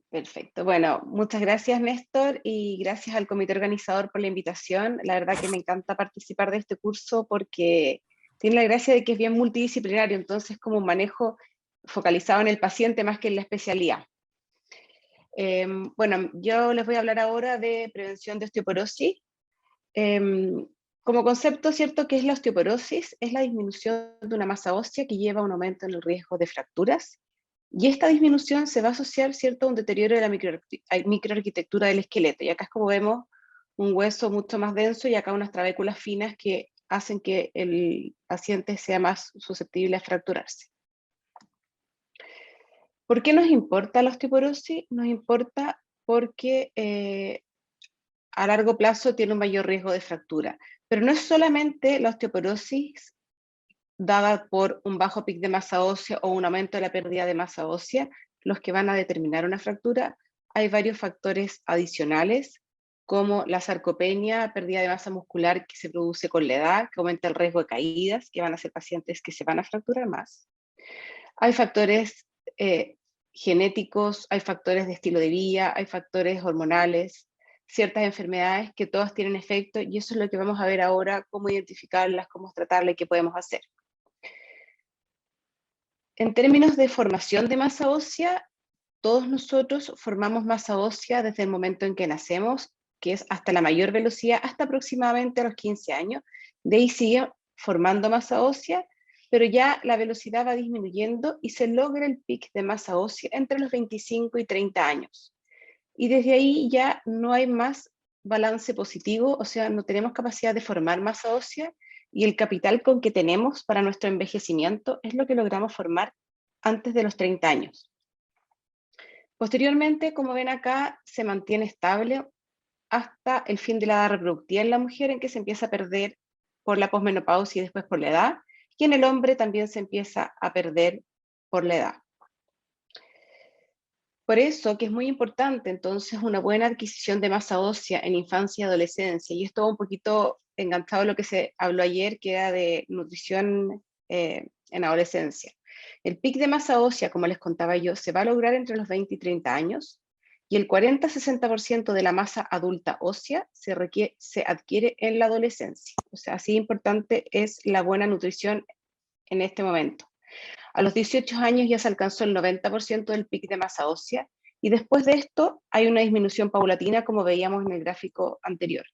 Perfecto. Bueno, muchas gracias, Néstor, y gracias al comité organizador por la invitación. La verdad que me encanta participar de este curso porque tiene la gracia de que es bien multidisciplinario, entonces como un manejo focalizado en el paciente más que en la especialidad. Bueno, yo les voy a hablar ahora de prevención de osteoporosis. Como concepto, ¿cierto? ¿Qué es la osteoporosis? Es la disminución de una masa ósea que lleva a un aumento en el riesgo de fracturas. Y esta disminución se va a asociar, ¿cierto?, a un deterioro de la microarquitectura del esqueleto. Y acá es como vemos un hueso mucho más denso y acá unas trabéculas finas que hacen que el paciente sea más susceptible a fracturarse. ¿Por qué nos importa la osteoporosis? Nos importa porque a largo plazo tiene un mayor riesgo de fractura. Pero no es solamente la osteoporosis dada por un bajo pic de masa ósea o un aumento de la pérdida de masa ósea los que van a determinar una fractura. Hay varios factores adicionales, como la sarcopenia, pérdida de masa muscular que se produce con la edad, que aumenta el riesgo de caídas, que van a ser pacientes que se van a fracturar más. Hay factores genéticos, hay factores de estilo de vida, hay factores hormonales, ciertas enfermedades que todas tienen efecto, y eso es lo que vamos a ver ahora, cómo identificarlas, cómo tratarlas y qué podemos hacer. En términos de formación de masa ósea, todos nosotros formamos masa ósea desde el momento en que nacemos, que es hasta la mayor velocidad, hasta aproximadamente a los 15 años. De ahí sigue formando masa ósea, pero ya la velocidad va disminuyendo y se logra el pic de masa ósea entre los 25 y 30 años. Y desde ahí ya no hay más balance positivo, o sea, no tenemos capacidad de formar masa ósea y el capital con que tenemos para nuestro envejecimiento es lo que logramos formar antes de los 30 años. Posteriormente, como ven acá, se mantiene estable hasta el fin de la edad reproductiva en la mujer, en que se empieza a perder por la posmenopausia y después por la edad, y en el hombre también se empieza a perder por la edad. Por eso que es muy importante entonces una buena adquisición de masa ósea en infancia y adolescencia, y esto va un poquito enganchado a lo que se habló ayer, que era de nutrición en adolescencia. El pic de masa ósea, como les contaba yo, se va a lograr entre los 20 y 30 años, y el 40-60% de la masa adulta ósea se adquiere en la adolescencia. O sea, así importante es la buena nutrición en este momento. A los 18 años ya se alcanzó el 90% del pic de masa ósea, y después de esto hay una disminución paulatina, como veíamos en el gráfico anterior.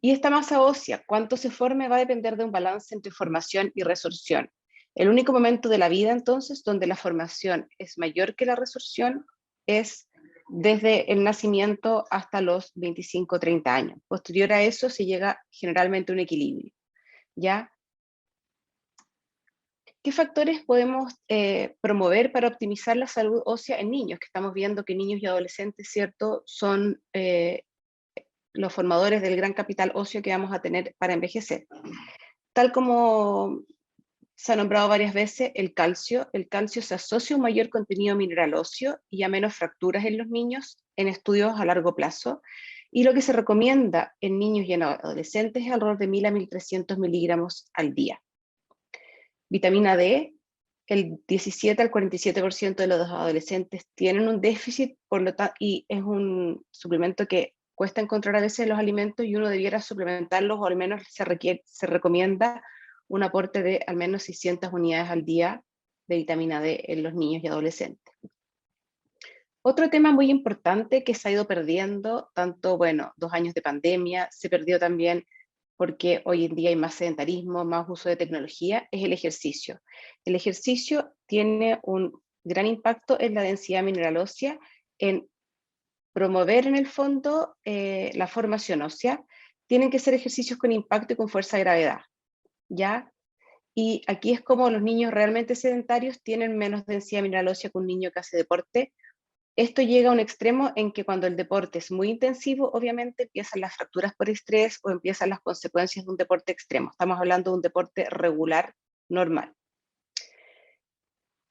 Y esta masa ósea, cuánto se forme, va a depender de un balance entre formación y resorción. El único momento de la vida, entonces, donde la formación es mayor que la resorción es desde el nacimiento hasta los 25-30 años. Posterior a eso se llega generalmente a un equilibrio, ¿ya? ¿Qué factores podemos promover para optimizar la salud ósea en niños? Que estamos viendo que niños y adolescentes, ¿cierto?, son los formadores del gran capital óseo que vamos a tener para envejecer. Tal como se ha nombrado varias veces, el calcio se asocia a un mayor contenido mineral óseo y a menos fracturas en los niños en estudios a largo plazo. Y lo que se recomienda en niños y en adolescentes es alrededor de 1000 a 1300 miligramos al día. Vitamina D, el 17 al 47% de los adolescentes tienen un déficit, por lo tanto, y es un suplemento que cuesta encontrar a veces en los alimentos y uno debiera suplementarlos, o al menos se recomienda un aporte de al menos 600 unidades al día de vitamina D en los niños y adolescentes. Otro tema muy importante que se ha ido perdiendo, tanto, bueno, 2 años de pandemia, se perdió también porque hoy en día hay más sedentarismo, más uso de tecnología, es el ejercicio. El ejercicio tiene un gran impacto en la densidad mineral ósea, en promover en el fondo la formación ósea. Tienen que ser ejercicios con impacto y con fuerza de gravedad, ¿ya? Y aquí es como los niños realmente sedentarios tienen menos densidad mineral ósea que un niño que hace deporte. Esto llega a un extremo en que cuando el deporte es muy intensivo, obviamente empiezan las fracturas por estrés o empiezan las consecuencias de un deporte extremo. Estamos hablando de un deporte regular, normal.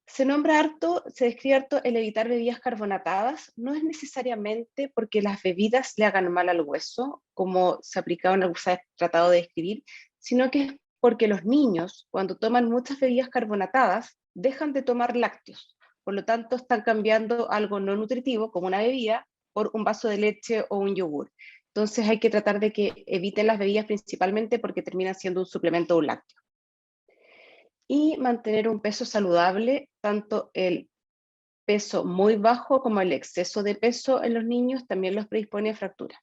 Se nombra harto, se describe harto el evitar bebidas carbonatadas. No es necesariamente porque las bebidas le hagan mal al hueso, como se aplicaba en el que se ha tratado de describir, sino que es porque los niños, cuando toman muchas bebidas carbonatadas, dejan de tomar lácteos. Por lo tanto, están cambiando algo no nutritivo, como una bebida, por un vaso de leche o un yogur. Entonces hay que tratar de que eviten las bebidas principalmente porque terminan siendo un suplemento o un lácteo. Y mantener un peso saludable, tanto el peso muy bajo como el exceso de peso en los niños también los predispone a fracturas.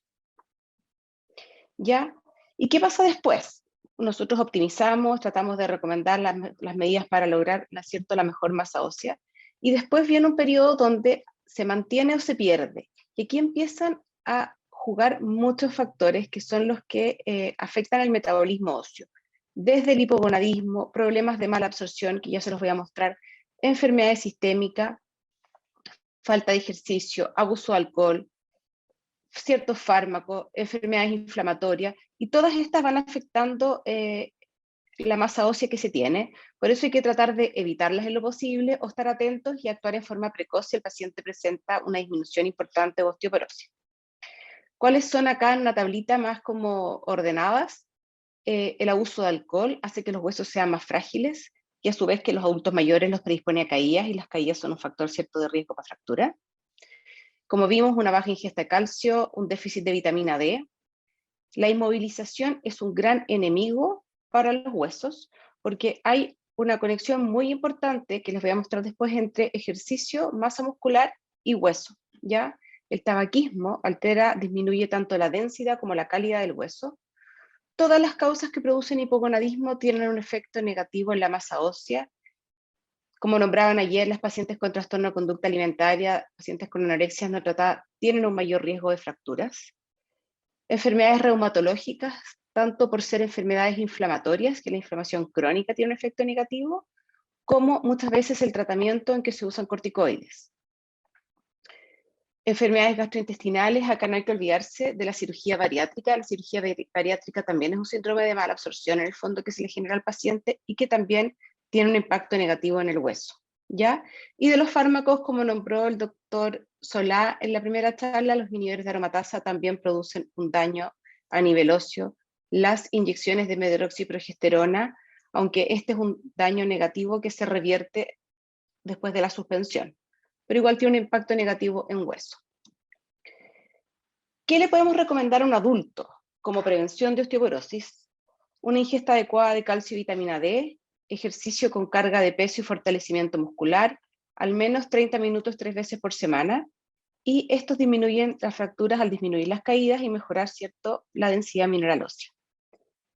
¿Ya? ¿Y qué pasa después? Nosotros optimizamos, tratamos de recomendar las medidas para lograr, ¿cierto?, la mejor masa ósea, y después viene un periodo donde se mantiene o se pierde. Y aquí empiezan a jugar muchos factores que son los que afectan el metabolismo óseo, desde el hipogonadismo, problemas de mala absorción, que ya se los voy a mostrar, enfermedades sistémicas, falta de ejercicio, abuso de alcohol, ciertos fármacos, enfermedades inflamatorias, y todas estas van afectando la masa ósea que se tiene. Por eso hay que tratar de evitarlas en lo posible o estar atentos y actuar en forma precoz si el paciente presenta una disminución importante de osteoporosis. ¿Cuáles son acá en una tablita más como ordenadas? El abuso de alcohol hace que los huesos sean más frágiles y a su vez que los adultos mayores los predispone a caídas, y las caídas son un factor cierto de riesgo para fractura. Como vimos, una baja ingesta de calcio, un déficit de vitamina D. La inmovilización es un gran enemigo para los huesos porque hay una conexión muy importante que les voy a mostrar después entre ejercicio, masa muscular y hueso, ¿ya? El tabaquismo disminuye tanto la densidad como la calidad del hueso. Todas las causas que producen hipogonadismo tienen un efecto negativo en la masa ósea. Como nombraban ayer, las pacientes con trastorno de conducta alimentaria, pacientes con anorexia no tratada, tienen un mayor riesgo de fracturas. Enfermedades reumatológicas, tanto por ser enfermedades inflamatorias, que la inflamación crónica tiene un efecto negativo, como muchas veces el tratamiento en que se usan corticoides. Enfermedades gastrointestinales, acá no hay que olvidarse de la cirugía bariátrica. La cirugía bariátrica también es un síndrome de mala absorción en el fondo que se le genera al paciente y que también tiene un impacto negativo en el hueso, ¿ya? Y de los fármacos, como nombró el doctor Solá en la primera charla, los inhibidores de aromatasa también producen un daño a nivel óseo. Las inyecciones de medroxiprogesterona, aunque este es un daño negativo que se revierte después de la suspensión, pero igual tiene un impacto negativo en hueso. ¿Qué le podemos recomendar a un adulto como prevención de osteoporosis? Una ingesta adecuada de calcio y vitamina D, ejercicio con carga de peso y fortalecimiento muscular, al menos 30 minutos 3 veces por semana, y estos disminuyen las fracturas al disminuir las caídas y mejorar, ¿cierto?, la densidad mineral ósea.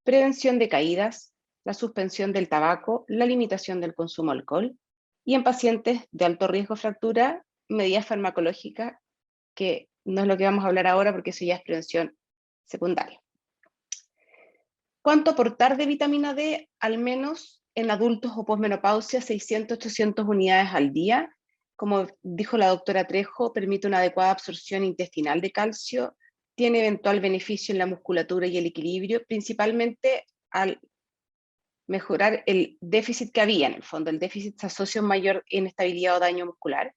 Prevención de caídas, la suspensión del tabaco, la limitación del consumo de alcohol, y en pacientes de alto riesgo de fractura, medidas farmacológicas, que no es lo que vamos a hablar ahora porque eso ya es prevención secundaria. ¿Cuánto aportar de vitamina D? Al menos en adultos o posmenopausia, 600-800 unidades al día. Como dijo la doctora Trejo, permite una adecuada absorción intestinal de calcio, tiene eventual beneficio en la musculatura y el equilibrio, principalmente al mejorar el déficit que había en el fondo. El déficit se asocia a un mayor inestabilidad o daño muscular.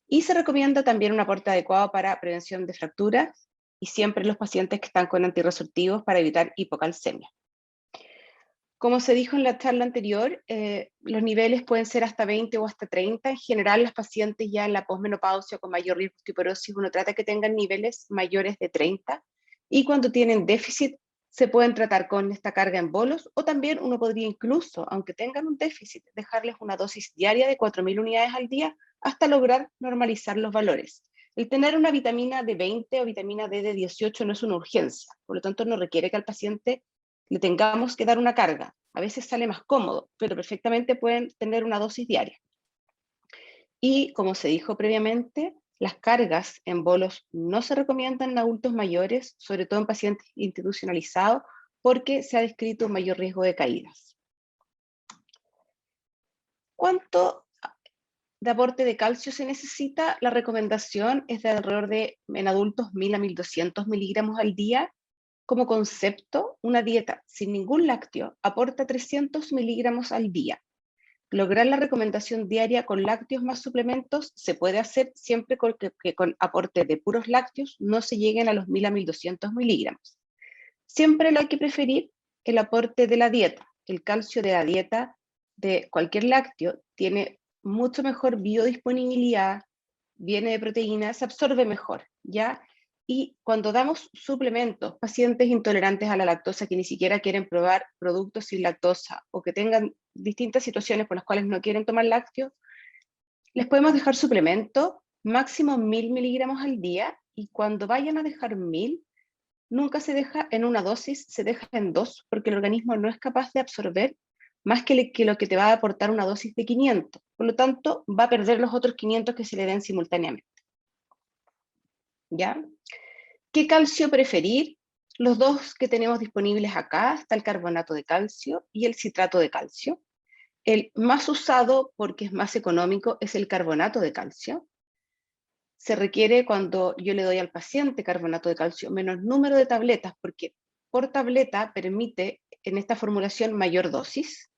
Y se recomienda también un aporte adecuado para prevención de fracturas y siempre los pacientes que están con antirresortivos para evitar hipocalcemia. Como se dijo en la charla anterior, los niveles pueden ser hasta 20 o hasta 30. En general, las pacientes ya en la posmenopausia con mayor riesgo de osteoporosis, uno trata que tengan niveles mayores de 30. Y cuando tienen déficit, se pueden tratar con esta carga en bolos, o también uno podría incluso, aunque tengan un déficit, dejarles una dosis diaria de 4.000 unidades al día hasta lograr normalizar los valores. El tener una vitamina de 20 o vitamina D de 18 no es una urgencia, por lo tanto no requiere que al paciente le tengamos que dar una carga. A veces sale más cómodo, pero perfectamente pueden tener una dosis diaria. Y como se dijo previamente, las cargas en bolos no se recomiendan en adultos mayores, sobre todo en pacientes institucionalizados, porque se ha descrito un mayor riesgo de caídas. ¿Cuánto de aporte de calcio se necesita? La recomendación es de alrededor de, en adultos, 1.000 a 1.200 miligramos al día. Como concepto, una dieta sin ningún lácteo aporta 300 miligramos al día. Lograr la recomendación diaria con lácteos más suplementos se puede hacer siempre que con aporte de puros lácteos no se lleguen a los 1.000 a 1.200 miligramos. Siempre lo hay que preferir el aporte de la dieta. El calcio de la dieta de cualquier lácteo tiene mucho mejor biodisponibilidad, viene de proteína, se absorbe mejor, ¿ya? Y cuando damos suplementos, pacientes intolerantes a la lactosa que ni siquiera quieren probar productos sin lactosa o que tengan distintas situaciones por las cuales no quieren tomar lácteos, les podemos dejar suplemento máximo 1000 miligramos al día, y cuando vayan a dejar 1000, nunca se deja en una dosis, se deja en 2, porque el organismo no es capaz de absorber más que lo que te va a aportar una dosis de 500. Por lo tanto, va a perder los otros 500 que se le den simultáneamente. ¿Ya? ¿Qué calcio preferir? Los dos que tenemos disponibles acá, está el carbonato de calcio y el citrato de calcio. El más usado, porque es más económico, es el carbonato de calcio. Se requiere, cuando yo le doy al paciente carbonato de calcio, menos número de tabletas, porque por tableta permite en esta formulación mayor dosis.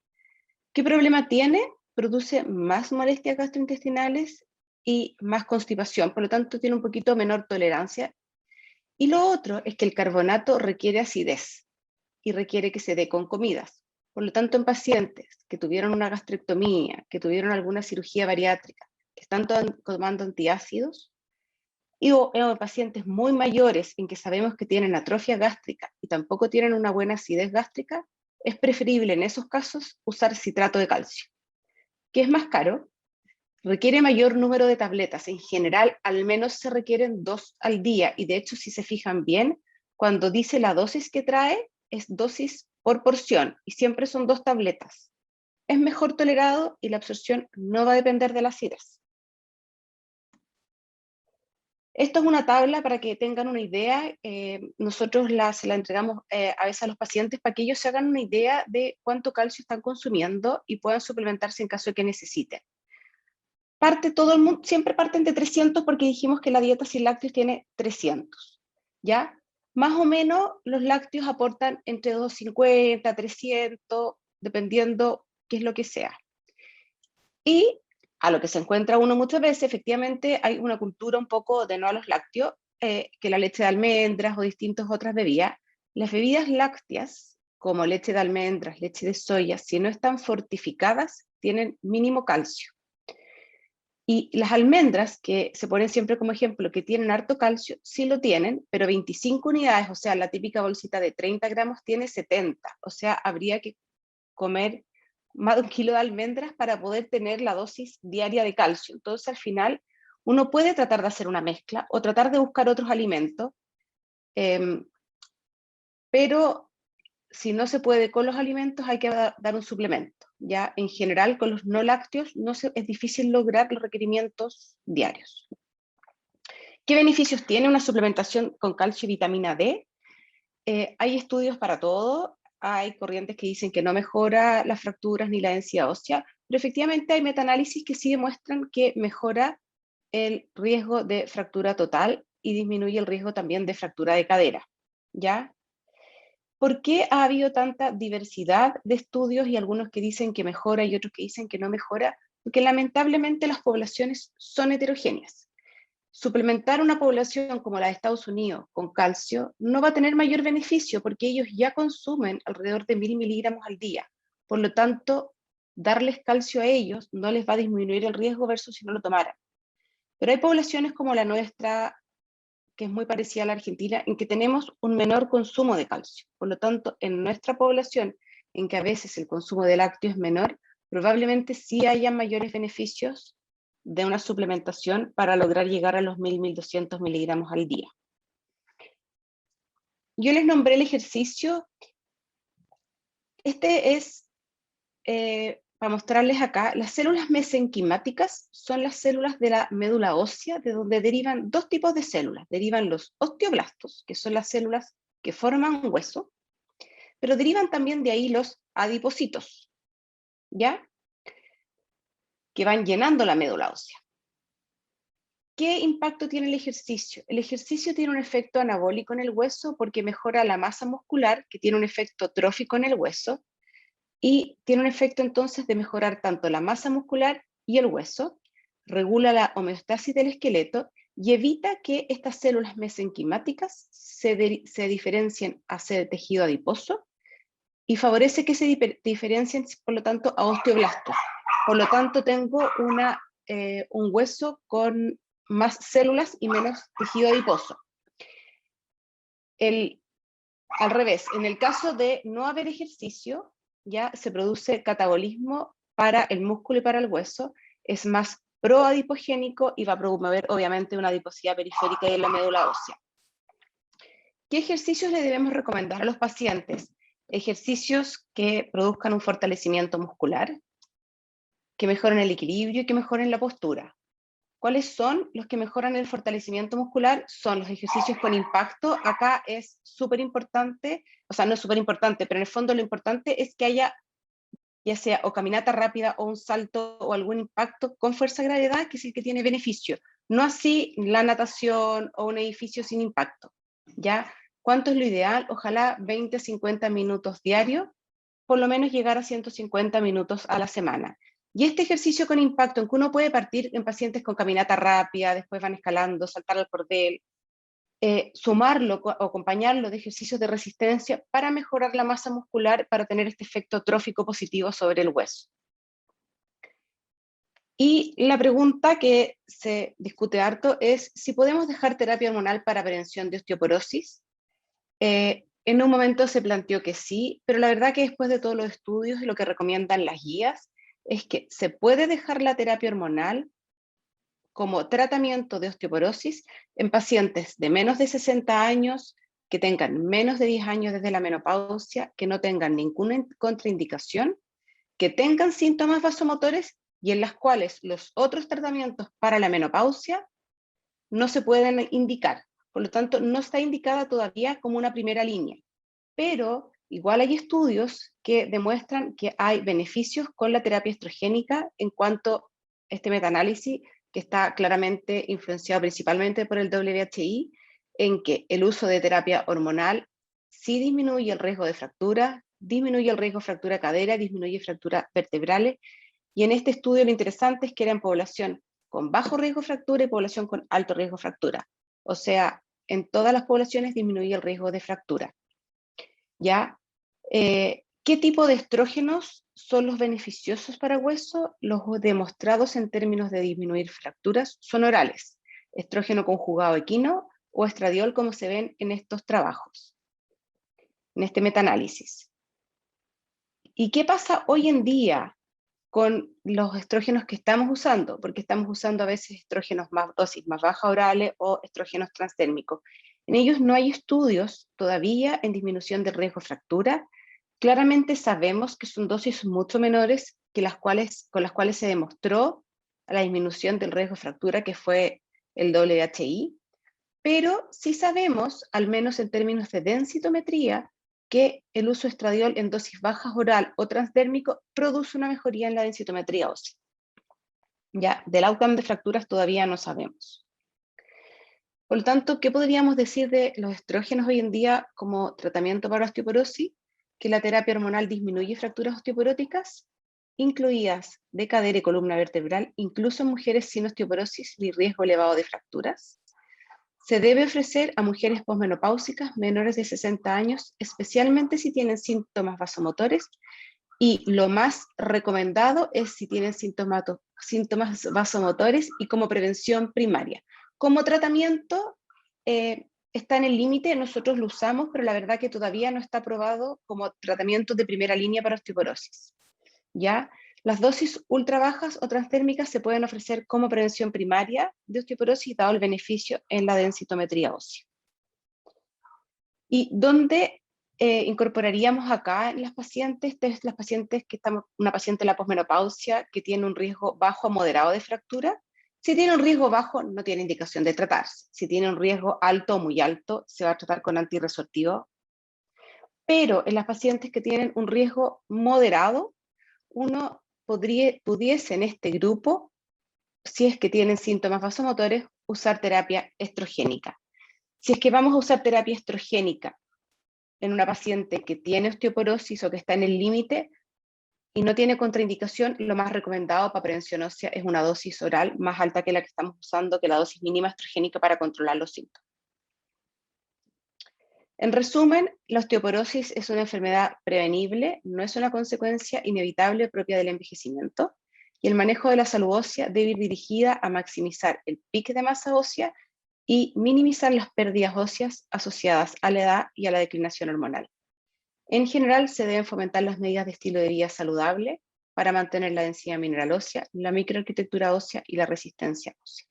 ¿Qué problema tiene? Produce más molestias gastrointestinales y más constipación, por lo tanto tiene un poquito menor tolerancia. Y lo otro es que el carbonato requiere acidez y requiere que se dé con comidas. Por lo tanto, en pacientes que tuvieron una gastrectomía, que tuvieron alguna cirugía bariátrica, que están tomando antiácidos, y o pacientes muy mayores en que sabemos que tienen atrofia gástrica y tampoco tienen una buena acidez gástrica, es preferible en esos casos usar citrato de calcio, que es más caro, requiere mayor número de tabletas. En general, al menos se requieren 2 al día, y de hecho, si se fijan bien, cuando dice la dosis que trae, es dosis por porción, y siempre son 2 tabletas. Es mejor tolerado y la absorción no va a depender de la acidez. Esto es una tabla para que tengan una idea. Nosotros se la entregamos a veces a los pacientes para que ellos se hagan una idea de cuánto calcio están consumiendo y puedan suplementarse en caso de que necesiten. Todo el mundo, siempre parten de 300 porque dijimos que la dieta sin lácteos tiene 300, ¿ya? Más o menos los lácteos aportan entre 250, 300, dependiendo qué es lo que sea. Y a lo que se encuentra uno muchas veces, efectivamente, hay una cultura un poco de no a los lácteos, que la leche de almendras o distintas otras bebidas. Las bebidas lácteas, como leche de almendras, leche de soya, si no están fortificadas, tienen mínimo calcio. Y las almendras, que se ponen siempre como ejemplo, que tienen harto calcio, sí lo tienen, pero 25 unidades, o sea, la típica bolsita de 30 gramos tiene 70, o sea, habría que comer más de 1 kilo de almendras para poder tener la dosis diaria de calcio. Entonces, al final, uno puede tratar de hacer una mezcla o tratar de buscar otros alimentos, pero si no se puede con los alimentos, hay que dar un suplemento. Ya en general, con los no lácteos es difícil lograr los requerimientos diarios. ¿Qué beneficios tiene una suplementación con calcio y vitamina D? Hay estudios para todo. Hay corrientes que dicen que no mejora las fracturas ni la densidad ósea, pero efectivamente hay metaanálisis que sí demuestran que mejora el riesgo de fractura total y disminuye el riesgo también de fractura de cadera. ¿Ya? ¿Por qué ha habido tanta diversidad de estudios y algunos que dicen que mejora y otros que dicen que no mejora? Porque lamentablemente las poblaciones son heterogéneas. Suplementar una población como la de Estados Unidos con calcio no va a tener mayor beneficio porque ellos ya consumen alrededor de 1000 miligramos al día. Por lo tanto, darles calcio a ellos no les va a disminuir el riesgo versus si no lo tomaran. Pero hay poblaciones como la nuestra, que es muy parecida a la Argentina, en que tenemos un menor consumo de calcio. Por lo tanto, en nuestra población, en que a veces el consumo de lácteos es menor, probablemente sí haya mayores beneficios de una suplementación para lograr llegar a los 1000-1200 miligramos al día. Yo les nombré el ejercicio. Este es, para mostrarles acá, las células mesenquimáticas son las células de la médula ósea, de donde derivan 2 tipos de células. Derivan los osteoblastos, que son las células que forman hueso, pero derivan también de ahí los adipocitos, ¿ya? Que van llenando la médula ósea. ¿Qué impacto tiene el ejercicio? El ejercicio tiene un efecto anabólico en el hueso porque mejora la masa muscular, que tiene un efecto trófico en el hueso, y tiene un efecto entonces de mejorar tanto la masa muscular y el hueso, regula la homeostasis del esqueleto y evita que estas células mesenquimáticas se diferencien hacia el tejido adiposo y favorece que se diferencien, por lo tanto, a osteoblastos. Por lo tanto, tengo un hueso con más células y menos tejido adiposo. Al revés, en el caso de no haber ejercicio, ya se produce catabolismo para el músculo y para el hueso, es más proadipogénico y va a promover obviamente una adiposidad periférica de la médula ósea. ¿Qué ejercicios le debemos recomendar a los pacientes? Ejercicios que produzcan un fortalecimiento muscular, que mejoren el equilibrio y que mejoren la postura. ¿Cuáles son los que mejoran el fortalecimiento muscular? Son los ejercicios con impacto. Acá es súper importante, o sea, no es súper importante, pero en el fondo lo importante es que haya, ya sea o caminata rápida o un salto o algún impacto con fuerza de gravedad, que es el que tiene beneficio. No así la natación o un edificio sin impacto. ¿Ya? ¿Cuánto es lo ideal? Ojalá 20 a 50 minutos diarios, por lo menos llegar a 150 minutos a la semana. Y este ejercicio con impacto, en que uno puede partir en pacientes con caminata rápida, después van escalando, saltar al cordel, sumarlo o acompañarlo de ejercicios de resistencia para mejorar la masa muscular, para tener este efecto trófico positivo sobre el hueso. Y la pregunta que se discute harto es si podemos dejar terapia hormonal para prevención de osteoporosis. En un momento se planteó que sí, pero la verdad que después de todos los estudios y lo que recomiendan las guías, es que se puede dejar la terapia hormonal como tratamiento de osteoporosis en pacientes de menos de 60 años, que tengan menos de 10 años desde la menopausia, que no tengan ninguna contraindicación, que tengan síntomas vasomotores y en las cuales los otros tratamientos para la menopausia no se pueden indicar. Por lo tanto, no está indicada todavía como una primera línea. Pero igual hay estudios que demuestran que hay beneficios con la terapia estrogénica en cuanto a este metaanálisis, que está claramente influenciado principalmente por el WHI, en que el uso de terapia hormonal sí disminuye el riesgo de fractura, disminuye el riesgo de fractura de cadera, disminuye fracturas vertebrales, y en este estudio lo interesante es que era en población con bajo riesgo de fractura y población con alto riesgo de fractura. O sea, en todas las poblaciones disminuye el riesgo de fractura. ¿Ya? ¿Qué tipo de estrógenos son los beneficiosos para hueso? Los demostrados en términos de disminuir fracturas son orales, estrógeno conjugado equino o estradiol, como se ven en estos trabajos, en este metaanálisis. ¿Y qué pasa hoy en día con los estrógenos que estamos usando? Porque estamos usando a veces estrógenos más dosis más baja orales o estrógenos transdérmicos. En ellos no hay estudios todavía en disminución del riesgo de fractura. Claramente sabemos que son dosis mucho menores que con las cuales se demostró la disminución del riesgo de fractura, que fue el WHI, pero sí sabemos, al menos en términos de densitometría, que el uso de estradiol en dosis bajas oral o transdérmico produce una mejoría en la densitometría ósea. Ya, del outcome de fracturas todavía no sabemos. Por lo tanto, ¿qué podríamos decir de los estrógenos hoy en día como tratamiento para osteoporosis? Que la terapia hormonal disminuye fracturas osteoporóticas, incluidas de cadera y columna vertebral, incluso en mujeres sin osteoporosis ni riesgo elevado de fracturas. Se debe ofrecer a mujeres posmenopáusicas menores de 60 años, especialmente si tienen síntomas vasomotores, y lo más recomendado es si tienen síntomas vasomotores y como prevención primaria. Como tratamiento está en el límite, nosotros lo usamos, pero la verdad que todavía no está aprobado como tratamiento de primera línea para osteoporosis. ¿Ya? Las dosis ultra bajas o transdérmicas se pueden ofrecer como prevención primaria de osteoporosis, dado el beneficio en la densitometría ósea. ¿Y dónde incorporaríamos acá en las pacientes? Las pacientes que estamos, una paciente en la posmenopausia que tiene un riesgo bajo a moderado de fractura. Si tiene un riesgo bajo, no tiene indicación de tratarse. Si tiene un riesgo alto o muy alto, se va a tratar con antirresortivo. Pero en las pacientes que tienen un riesgo moderado, uno pudiese en este grupo, si es que tienen síntomas vasomotores, usar terapia estrogénica. Si es que vamos a usar terapia estrogénica en una paciente que tiene osteoporosis o que está en el límite y no tiene contraindicación, lo más recomendado para prevención ósea es una dosis oral más alta que la que estamos usando, que la dosis mínima estrogénica para controlar los síntomas. En resumen, la osteoporosis es una enfermedad prevenible, no es una consecuencia inevitable propia del envejecimiento. Y el manejo de la salud ósea debe ir dirigida a maximizar el pico de masa ósea y minimizar las pérdidas óseas asociadas a la edad y a la declinación hormonal. En general, se deben fomentar las medidas de estilo de vida saludable para mantener la densidad mineral ósea, la microarquitectura ósea y la resistencia ósea.